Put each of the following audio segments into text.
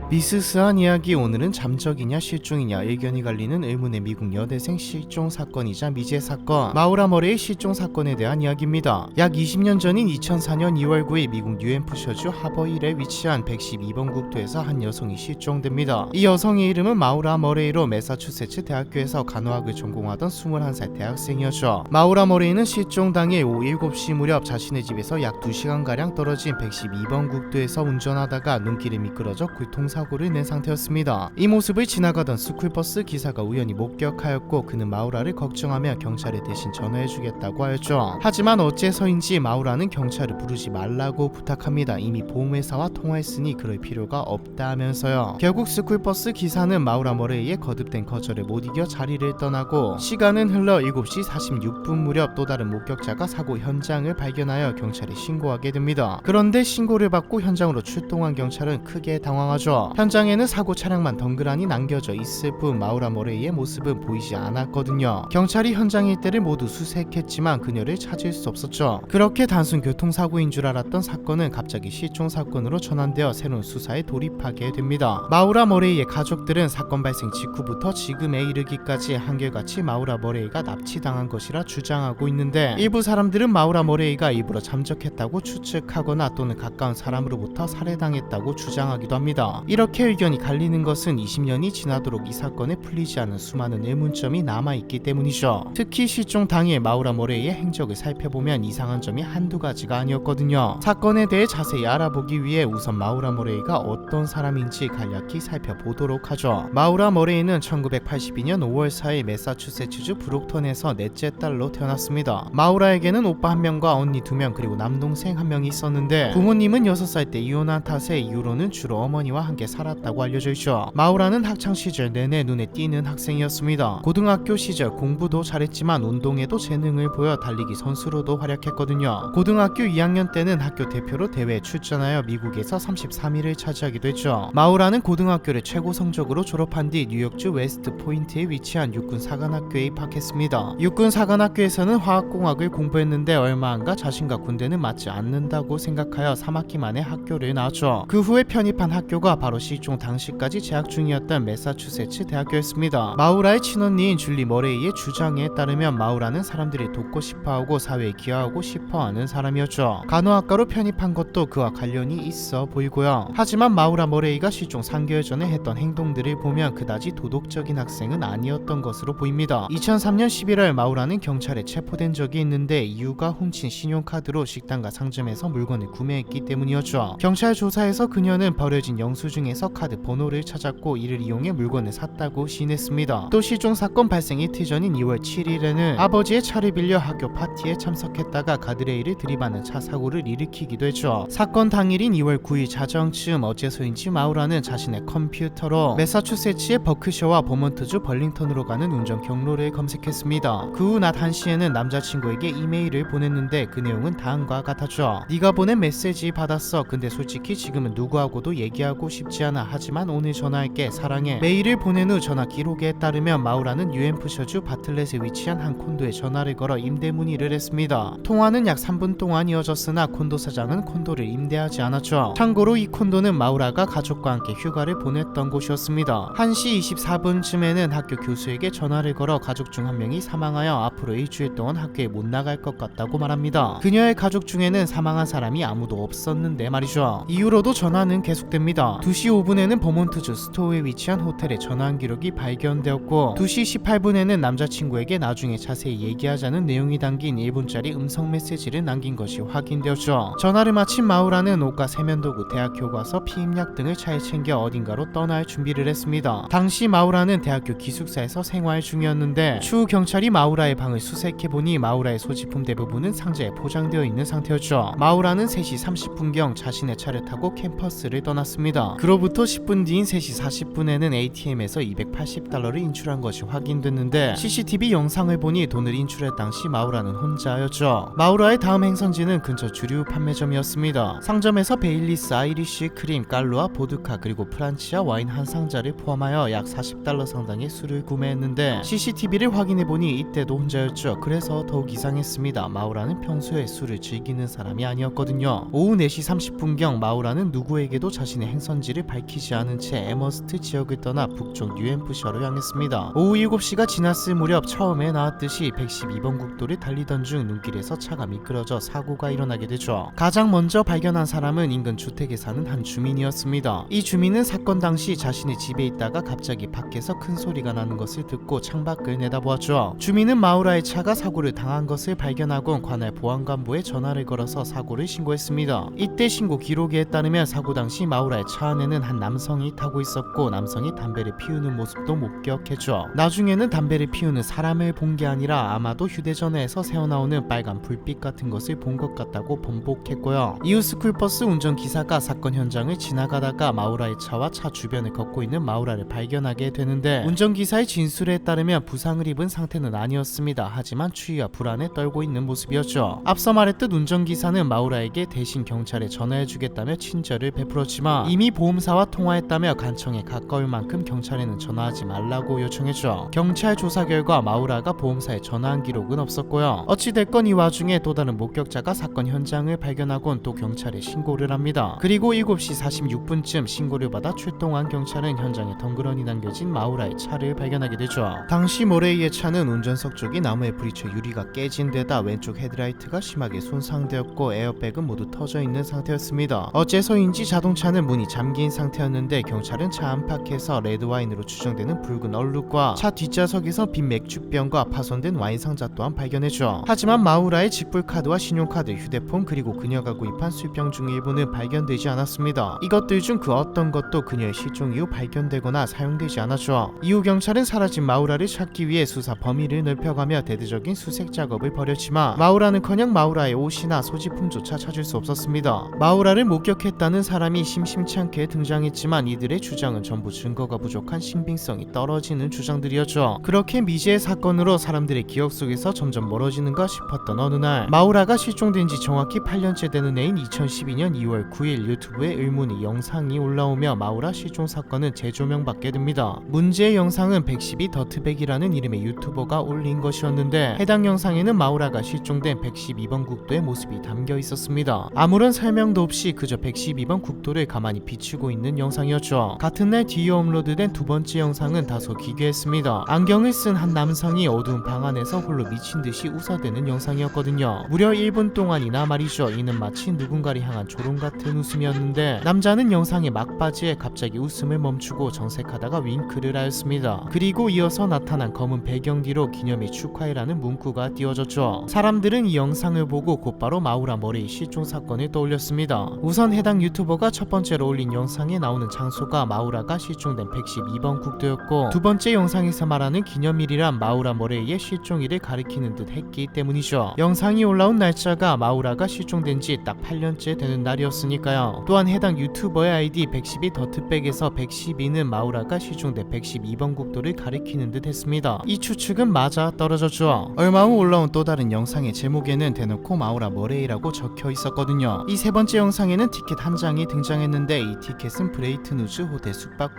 미스스한 이야기. 오늘은 잠적이냐 실종이냐 의견이 갈리는 의문의 미국 여대생 실종 사건이자 미제 사건, 마우라 머레이 실종 사건에 대한 이야기입니다. 약 20년 전인 2004년 2월 9일 미국 뉴햄프셔주 하버힐에 위치한 112번 국도에서 한 여성이 실종됩니다. 이 여성의 이름은 마우라 머레이로 매사추세츠 대학교에서 간호학을 전공하던 21살 대학생이었죠. 마우라 머레이는 실종 당일 오후 7시 무렵 자신의 집에서 약 2시간가량 떨어진 112번 국도에서 운전하다가 눈길이 미끄러져 교통사고를 낸 상태였습니다. 이 모습을 지나가던 스쿨버스 기사가 우연히 목격하였고 그는 마우라를 걱정하며 경찰에 대신 전화해주겠다고 하였죠. 하지만 어째서인지 마우라는 경찰을 부르지 말라고 부탁합니다. 이미 보험회사와 통화했으니 그럴 필요가 없다면서요. 결국 스쿨버스 기사는 마우라 머레이의 거듭된 거절에 못 이겨 자리를 떠나고 시간은 흘러 7시 46분 무렵 또 다른 목격자가 사고 현장을 발견하여 경찰에 신고하게 됩니다. 그런데 신고를 받고 현장으로 출동한 경찰은 크게 당황하죠. 현장에는 사고 차량만 덩그러니 남겨져 있을 뿐 마우라 머레이의 모습은 보이지 않았거든요. 경찰이 현장 일대를 모두 수색했지만 그녀를 찾을 수 없었죠. 그렇게 단순 교통사고인 줄 알았던 사건은 갑자기 실종 사건으로 전환되어 새로운 수사에 돌입하게 됩니다. 마우라 머레이의 가족들은 사건 발생 직후부터 지금에 이르기까지 한결같이 마우라 머레이가 납치당한 것이라 주장하고 있는데, 일부 사람들은 마우라 머레이가 일부러 잠적했다고 추측하거나 또는 가까운 사람으로부터 살해당했다고 주장하기도 합니다. 이렇게 의견이 갈리는 것은 20년이 지나도록 이 사건에 풀리지 않은 수많은 의문점이 남아있기 때문이죠. 특히 실종 당일 마우라 머레이의 행적을 살펴보면 이상한 점이 한두 가지가 아니었거든요. 사건에 대해 자세히 알아보기 위해 우선 마우라 머레이가 어떤 사람인지 간략히 살펴보도록 하죠. 마우라 머레이는 1982년 5월 4일 매사추세츠주 브록턴에서 넷째 딸로 태어났습니다. 마우라에게는 오빠 1명과 언니 2명 그리고 남동생 1명이 있었는데, 부모님은 6살 때 이혼한 탓에 이후로는 주로 어머니와 함께 살았다고 알려져 있죠. 마우라는 학창시절 내내 눈에 띄는 학생이었습니다. 고등학교 시절 공부도 잘했지만 운동에도 재능을 보여 달리기 선수로도 활약했거든요. 고등학교 2학년 때는 학교 대표로 대회에 출전하여 미국에서 33위를 차지하기도 했죠. 마우라는 고등학교를 최고 성적으로 졸업한 뒤 뉴욕주 웨스트 포인트에 위치한 육군 사관학교에 입학했습니다. 육군 사관학교에서는 화학공학을 공부했는데 얼마 안가 자신과 군대는 맞지 않는다고 생각하여 3학기 만에 학교를 나왔죠. 그 후에 편입한 학교가 바로 실종 당시까지 재학 중이었던 매사추세츠 대학교였습니다. 마우라의 친언니인 줄리 머레이의 주장에 따르면 마우라는 사람들이 돕고 싶어하고 사회에 기여하고 싶어하는 사람이었죠. 간호학과로 편입한 것도 그와 관련이 있어 보이고요. 하지만 마우라 머레이가 실종 3개월 전에 했던 행동들을 보면 그다지 도덕적인 학생은 아니었던 것으로 보입니다. 2003년 11월 마우라는 경찰에 체포된 적이 있는데 이유가 훔친 신용카드로 식당과 상점에서 물건을 구매했기 때문이었죠. 경찰 조사에서 그녀는 버려진 영수증에서 카드 번호를 찾았고 이를 이용해 물건을 샀다고 시인했습니다. 또 실종 사건 발생 이틀 전인 2월 7일에는 아버지의 차를 빌려 학교 파티에 참석했다가 가드레일을 들이받는 차 사고를 일으키기도 했죠. 사건 당일인 2월 9일 자정쯤 어째서인지 마우라는 자신의 컴퓨터로 매사추세츠의 버크셔와 버몬트주 벌링턴으로 가는 운전 경로를 검색했습니다. 그 후 낮 1시에는 남자친구에게 이메일을 보냈는데 그 내용은 다음과 같았죠. 네가 보낸 메시지 받았어. 근데 솔직히 지금은 누구하고도 얘기하고 싶지 않아. 하지만 오늘 전화할게. 사랑해. 메일을 보낸 후 전화 기록에 따르면 마우라는 뉴햄프셔주 바틀렛에 위치한 한 콘도에 전화를 걸어 임대 문의를 했습니다. 통화는 약 3분 동안 이어졌으나 콘도 사장은 콘도를 임대하지 않았죠. 참고로 이 콘도는 마우라가 가족과 함께 휴가를 보냈던 곳이었습니다. 1시 24분쯤에는 학교 교수에게 전화를 걸어 가족 중 한 명이 사망하여 앞으로 일주일 동안 학교에 못 나갈 것 같다고 말합니다. 그녀의 가족 중에는 사망한 사람이 아무도 없었는데 말이죠. 이후로도 전화는 계속됩니다. 2시 5분에는 버몬트주 스토어에 위치한 호텔에 전화한 기록이 발견되었고 2시 18분에는 남자친구에게 나중에 자세히 얘기하자는 내용이 담긴 1분짜리 음성 메시지를 남긴 것이 확인되었죠. 전화를 마친 마우라는 옷과 세면도구, 대학 교과서, 피임약 등을 차에 챙겨 어딘가로 떠날 준비를 했습니다. 당시 마우라는 대학교 기숙사에서 생활 중이었는데 추후 경찰이 마우라의 방을 수색해보니 마우라의 소지품 대부분은 상자에 포장되어 있는 상태였죠. 마우라는 3시 30분경 자신의 차를 타고 캠퍼스를 떠났습니다. 그로부터 10분 뒤인 3시 40분에는 ATM에서 $280를 인출한 것이 확인됐는데 CCTV 영상을 보니 돈을 인출할 당시 마우라는 혼자였죠. 마우라의 다음 행선지는 근처 주류 판매점이었습니다. 상점에서 베일리스 아이리쉬 크림, 깔루아, 보드카 그리고 프란치아 와인 한 상자를 포함하여 약 $40 상당의 술을 구매했는데 CCTV를 확인해보니 이때도 혼자였죠. 그래서 더욱 이상했습니다. 마우라는 평소에 술을 즐기는 사람이 아니었거든요. 오후 4시 30분경 마우라는 누구에게도 자신의 행선지를 주소지를 밝히지 않은 채 애머스트 지역을 떠나 북쪽 뉴햄프셔로 향했습니다. 오후 7시가 지났을 무렵 처음에 나왔듯이 112번 국도를 달리던 중 눈길에서 차가 미끄러져 사고가 일어나게 되죠. 가장 먼저 발견한 사람은 인근 주택에 사는 한 주민이었습니다. 이 주민은 사건 당시 자신의 집에 있다가 갑자기 밖에서 큰 소리가 나는 것을 듣고 창밖을 내다보았죠. 주민은 마우라의 차가 사고를 당한 것을 발견하곤 관할 보안관부에 전화를 걸어서 사고를 신고했습니다. 이때 신고 기록에 따르면 사고 당시 마우라의 차 안에는 한 남성이 타고 있었고 남성이 담배를 피우는 모습도 목격했죠. 나중에는 담배를 피우는 사람을 본 게 아니라 아마도 휴대전화에서 새어나오는 빨간 불빛 같은 것을 본 것 같다고 번복했고요. 이후 스쿨버스 운전기사가 사건 현장을 지나가다가 마우라의 차와 차 주변을 걷고 있는 마우라를 발견하게 되는데 운전기사의 진술에 따르면 부상을 입은 상태는 아니었습니다. 하지만 추위와 불안에 떨고 있는 모습이었죠. 앞서 말했듯 운전기사는 마우라에게 대신 경찰에 전화해주겠다며 친절을 베풀었지만 이미 보험사와 통화했다며 간청에 가까울 만큼 경찰에는 전화하지 말라고 요청했죠. 경찰 조사 결과 마우라가 보험사에 전화한 기록은 없었고요. 어찌됐건 이 와중에 또 다른 목격자가 사건 현장을 발견하곤 또 경찰에 신고를 합니다. 그리고 7시 46분쯤 신고를 받아 출동한 경찰은 현장에 덩그러니 남겨진 마우라의 차를 발견하게 되죠. 당시 모레이의 차는 운전석 쪽이 나무에 부딪혀 유리가 깨진 데다 왼쪽 헤드라이트가 심하게 손상되었고 에어백은 모두 터져 있는 상태였습니다. 어째서인지 자동차는 문이 잠긴 상태였는데 경찰은 차 안팎에서 레드와인으로 추정되는 붉은 얼룩과 차 뒷좌석에서 빈 맥주병과 파손된 와인 상자 또한 발견했죠. 하지만 마우라의 직불카드와 신용카드, 휴대폰 그리고 그녀가 구입한 술병 중 일부는 발견되지 않았습니다. 이것들 중 그 어떤 것도 그녀의 실종 이후 발견되거나 사용되지 않았죠. 이후 경찰은 사라진 마우라를 찾기 위해 수사 범위를 넓혀가며 대대적인 수색 작업을 벌였지만 마우라는커녕 마우라의 옷이나 소지품조차 찾을 수 없었습니다. 마우라를 목격했다는 사람이 심심치 않게 등장했지만 이들의 주장은 전부 증거가 부족한 신빙성이 떨어지는 주장들이었죠. 그렇게 미제의 사건으로 사람들의 기억 속에서 점점 멀어지는가 싶었던 어느 날 마우라가 실종된 지 정확히 8년째 되는 해인 2012년 2월 9일 유튜브에 의문의 영상이 올라오며 마우라 실종 사건은 재조명받게 됩니다. 문제의 영상은 112 더트백이라는 이름의 유튜버가 올린 것이었는데 해당 영상에는 마우라가 실종된 112번 국도의 모습이 담겨 있었습니다. 아무런 설명도 없이 그저 112번 국도를 가만히 비추고 있는 영상이었죠. 같은 날 뒤에 업로드된 두 번째 영상은 다소 기괴했습니다. 안경을 쓴 한 남성이 어두운 방 안에서 홀로 미친 듯이 웃어대는 영상이었거든요. 무려 1분 동안이나 말이죠. 이는 마치 누군가를 향한 조롱 같은 웃음이었는데 남자는 영상의 막바지에 갑자기 웃음을 멈추고 정색하다가 윙크를 하였습니다. 그리고 이어서 나타난 검은 배경 뒤로 기념일 축하해라는 문구가 띄워졌죠. 사람들은 이 영상을 보고 곧바로 마우라 머레이 실종 사건을 떠올렸습니다. 우선 해당 유튜버가 첫 번째로 올린 영상에 나오는 장소가 마우라가 실종된 112번 국도였고 두 번째 영상에서 말하는 기념일이란 마우라 머레이의 실종일을 가리키는 듯 했기 때문이죠. 영상이 올라온 날짜가 마우라가 실종된 지 딱 8년째 되는 날이었으니까요. 또한 해당 유튜버의 아이디 112 더트백에서 112는 마우라가 실종된 112번 국도를 가리키는 듯 했습니다. 이 추측은 맞아 떨어졌죠. 얼마 후 올라온 또 다른 영상의 제목에는 대놓고 마우라 머레이라고 적혀 있었거든요. 이 세 번째 영상에는 티켓 한 장이 등장했는데 이 티켓은 브레이튼우즈 호텔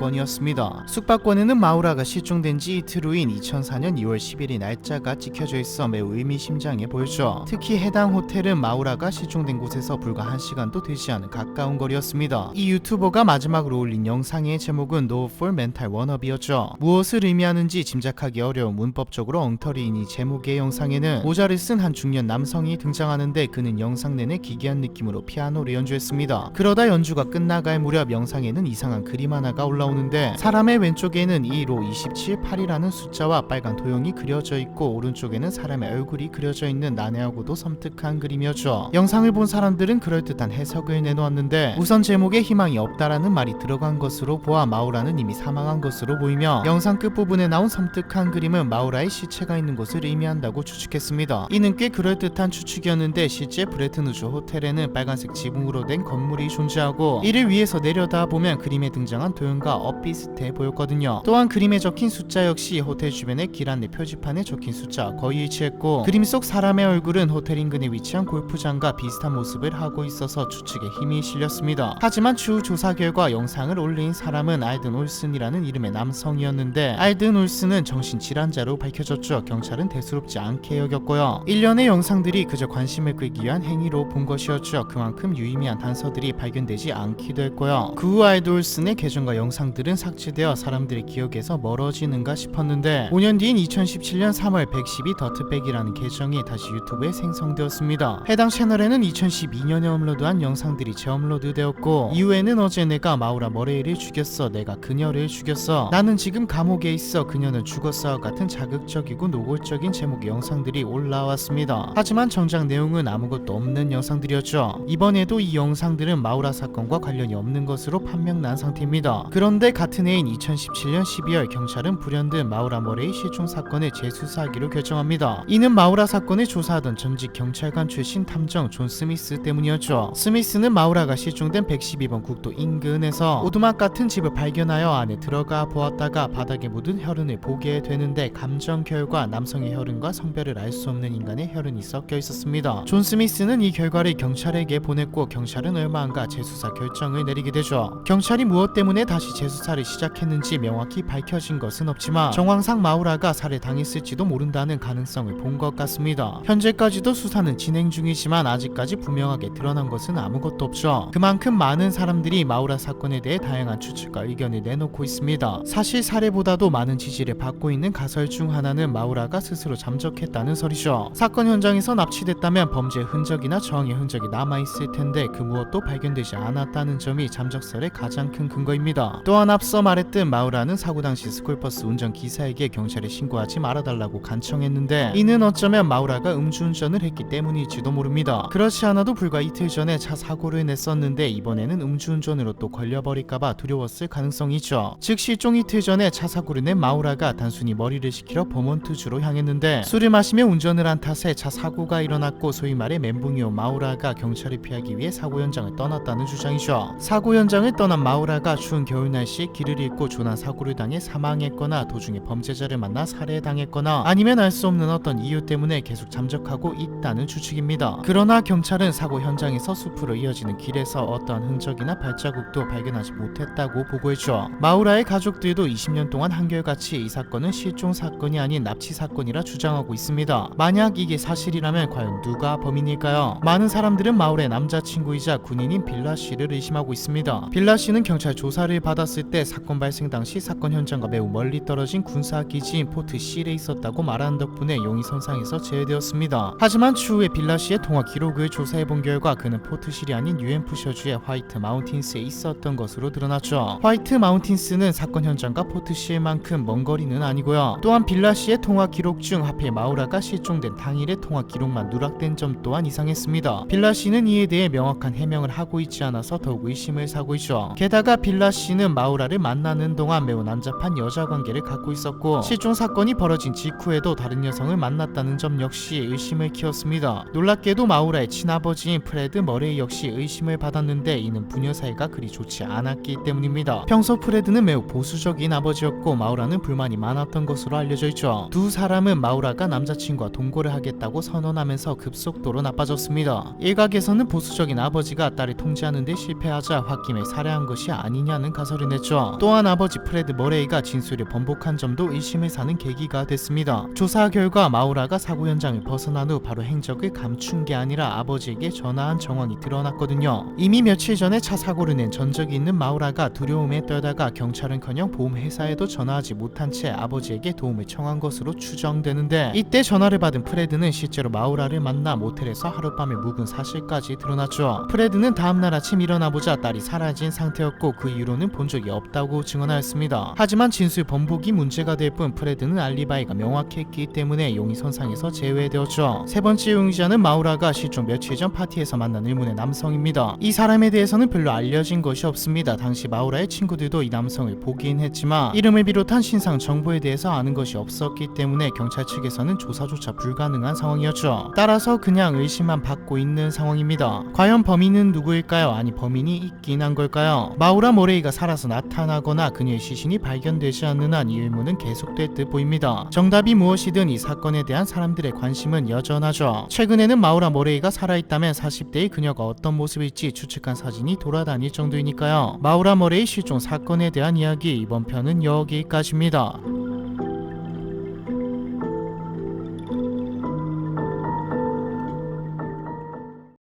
숙박권이었습니다. 숙박권에는 마우라가 실종된 지 이틀 후인 2004년 2월 11일 날짜가 찍혀져 있어 매우 의미심장해 보였죠. 특히 해당 호텔은 마우라가 실종된 곳에서 불과 1시간도 되지 않은 가까운 거리였습니다. 이 유튜버가 마지막으로 올린 영상의 제목은 No for Mental Wannabe였죠. 무엇을 의미하는지 짐작하기 어려운 문법적으로 엉터리인 이 제목의 영상에는 모자를 쓴 한 중년 남성이 등장하는데 그는 영상 내내 기괴한 느낌으로 피아노를 연주했습니다. 그러다 연주가 끝나갈 무렵 영상에는 이상한 그림 하나가 올라오는데 사람의 왼쪽에는 2로 27, 8이라는 숫자와 빨간 도형이 그려져 있고 오른쪽에는 사람의 얼굴이 그려져 있는 난해하고도 섬뜩한 그림이었죠. 영상을 본 사람들은 그럴듯한 해석을 내놓았는데 우선 제목에 희망이 없다라는 말이 들어간 것으로 보아 마우라는 이미 사망한 것으로 보이며 영상 끝부분에 나온 섬뜩한 그림은 마우라의 시체가 있는 곳을 의미한다고 추측했습니다. 이는 꽤 그럴듯한 추측이었는데 실제 브레튼우즈 호텔에는 빨간색 지붕으로 된 건물이 존재하고 이를 위에서 내려다보면 그림에 등장한 도형과 엇비슷해 보였거든요. 또한 그림에 적힌 숫자 역시 호텔 주변의 길 안내 표지판에 적힌 숫자와 거의 일치했고 그림 속 사람의 얼굴은 호텔 인근에 위치한 골프장과 비슷한 모습을 하고 있어서 추측에 힘이 실렸습니다. 하지만 추후 조사 결과 영상을 올린 사람은 알든 올슨이라는 이름의 남성이었는데 알든 올슨은 정신질환자로 밝혀졌죠. 경찰은 대수롭지 않게 여겼고요. 일련의 영상들이 그저 관심을 끌기 위한 행위로 본 것이었죠. 그만큼 유의미한 단서들이 발견되지 않기도 했고요. 있었죠. 그 후 아이돌슨의 계정과 영상들은 삭제되어 사람들의 기억에서 멀어지는가 싶었는데 5년 뒤인 2017년 3월 112 더트백이라는 계정이 다시 유튜브에 생성되었습니다. 해당 채널에는 2012년에 업로드한 영상들이 재업로드되었고 이후에는 어제 내가 마우라 머레이를 죽였어, 내가 그녀를 죽였어, 나는 지금 감옥에 있어, 그녀는 죽었어 같은 자극적이고 노골적인 제목의 영상들이 올라왔습니다. 하지만 정작 내용은 아무것도 없는 영상들이었죠. 이번에도 이 영상들은 마우라 사건과 관련이 없는 것으로 판명난 상태입니다. 그런데 같은 해인 2017년 12월 경찰은 불현듯 마우라 머레이 실종 사건을 재수사하기로 결정합니다. 이는 마우라 사건을 조사하던 전직 경찰관 출신 탐정 존 스미스 때문이었죠. 스미스는 마우라가 실종된 112번 국도 인근에서 오두막 같은 집을 발견하여 안에 들어가 보았다가 바닥에 묻은 혈흔을 보게 되는데 감정 결과 남성의 혈흔과 성별을 알 수 없는 인간의 혈흔이 섞여 있었습니다. 존 스미스는 이 결과를 경찰에게 보냈고 경찰은 얼마 안가 재수사 결정을 내리게 되죠. 경찰이 무엇 때문에 다시 재수사를 시작했는지 명확히 밝혀진 것은 없지만 정황상 마우라가 살해당했을지도 모른다는 가능성을 본 것 같습니다. 현재까지도 수사는 진행 중이지만 아직까지 분명하게 드러난 것은 아무것도 없죠. 그만큼 많은 사람들이 마우라 사건에 대해 다양한 추측과 의견을 내놓고 있습니다. 사실 살해보다도 많은 지지를 받고 있는 가설 중 하나는 마우라가 스스로 잠적했다는 설이죠. 사건 현장에서 납치됐다면 범죄의 흔적이나 저항의 흔적이 남아있을 텐데 그 무엇도 발견되지 않았다는 점이 잠적설의 가장 큰 근거입니다. 또한 앞서 말했듯 마우라는 사고 당시 스쿨버스 운전기사에게 경찰에 신고하지 말아달라고 간청했는데 이는 어쩌면 마우라가 음주운전을 했기 때문일지도 모릅니다. 그렇지 않아도 불과 이틀 전에 차 사고를 냈었는데 이번에는 음주운전으로 또 걸려버릴까봐 두려웠을 가능성이 있죠. 즉 실종 이틀 전에 차 사고를 낸 마우라가 단순히 머리를 식히러 버몬트주로 향했는데 술을 마시며 운전을 한 탓에 차 사고가 일어났고 소위 말해 멘붕이 온 마우라가 경찰을 피하기 위해 사고 현장을 떠났다는 주장이죠. 사고 현장을 떠난 마우라가 추운 겨울 날씨에 길을 잃고 조난 사고를 당해 사망했거나 도중에 범죄자를 만나 살해당했거나 아니면 알 수 없는 어떤 이유 때문에 계속 잠적하고 있다는 추측입니다. 그러나 경찰은 사고 현장에서 숲으로 이어지는 길에서 어떠한 흔적이나 발자국도 발견하지 못했다고 보고했죠. 마우라의 가족들도 20년 동안 한결같이 이 사건은 실종 사건이 아닌 납치 사건이라 주장하고 있습니다. 만약 이게 사실이라면 과연 누가 범인일까요? 많은 사람들은 마우라의 남자친구이자 군인인 빌라 씨를 의심하고 있습니다. 빌라 씨는 경찰 조사를 받았을 때 사건 발생 당시 사건 현장과 매우 멀리 떨어진 군사기지인 포트 C에 있었다고 말하는 덕분에 용의선상에서 제외되었습니다. 하지만 추후에 빌라 씨의 통화 기록을 조사해본 결과 그는 포트 C이 아닌 뉴햄프셔주의 화이트 마운틴스에 있었던 것으로 드러났죠. 화이트 마운틴스는 사건 현장과 포트 C만큼 먼 거리는 아니고요. 또한 빌라 씨의 통화 기록 중 하필 마우라가 실종된 당일의 통화 기록만 누락된 점 또한 이상했습니다. 빌라 씨는 이에 대해 명확한 해명을 하고 있지 않아서 더욱 의심을 사고 있죠. 게다가 빌라 씨는 마우라를 만나는 동안 매우 난잡한 여자 관계를 갖고 있었고 실종 사건이 벌어진 직후에도 다른 여성을 만났다는 점 역시 의심을 키웠습니다. 놀랍게도 마우라의 친아버지인 프레드 머레이 역시 의심을 받았는데 이는 부녀 사이가 그리 좋지 않았기 때문입니다. 평소 프레드는 매우 보수적인 아버지였고 마우라는 불만이 많았던 것으로 알려져 있죠. 두 사람은 마우라가 남자친구와 동거를 하겠다고 선언하면서 급속도로 나빠졌습니다. 일각에서는 보수적인 아버지가 딸을 통제하는 데 실패하자 홧김에 살해한 것이 아니냐는 가설을 냈죠. 또한 아버지 프레드 머레이가 진술을 번복한 점도 의심을 사는 계기가 됐습니다. 조사 결과 마우라가 사고 현장을 벗어난 후 바로 행적을 감춘 게 아니라 아버지에게 전화한 정황이 드러났거든요. 이미 며칠 전에 차 사고를 낸 전적이 있는 마우라가 두려움에 떨다가 경찰은커녕 보험회사에도 전화하지 못한 채 아버지에게 도움을 청한 것으로 추정되는데 이때 전화를 받은 프레드는 실제로 마우라를 만나 모텔에서 하룻밤에 묵은 사실까지 드러났죠. 프레드는 다음날 아침 일어나보자 딸이 사라진 상태였고 그 이후로는 본 적이 없다고 증언하였습니다. 하지만 진술 번복이 문제가 될 뿐 프레드는 알리바이가 명확했기 때문에 용의선상에서 제외되었죠. 세 번째 용의자는 마우라가 실종 며칠 전 파티에서 만난 의문의 남성입니다. 이 사람에 대해서는 별로 알려진 것이 없습니다. 당시 마우라의 친구들도 이 남성을 보긴 했지만 이름을 비롯한 신상 정보에 대해서 아는 것이 없었기 때문에 경찰 측에서는 조사조차 불가능한 상황이었죠. 따라서 그냥 의심만 받고 있는 상황입니다. 과연 범인은 누구일까요? 아니 범인이 있긴 한 걸까요? 마우라 모레이가 살아서 나타나거나 그녀의 시신이 발견되지 않는 한 이 의문은 계속될 듯 보입니다. 정답이 무엇이든 이 사건에 대한 사람들의 관심은 여전하죠. 최근에는 마우라 모레이가 살아있다면 40대의 그녀가 어떤 모습일지 추측한 사진이 돌아다닐 정도이니까요. 마우라 모레이 실종 사건에 대한 이야기 이번 편은 여기까지입니다.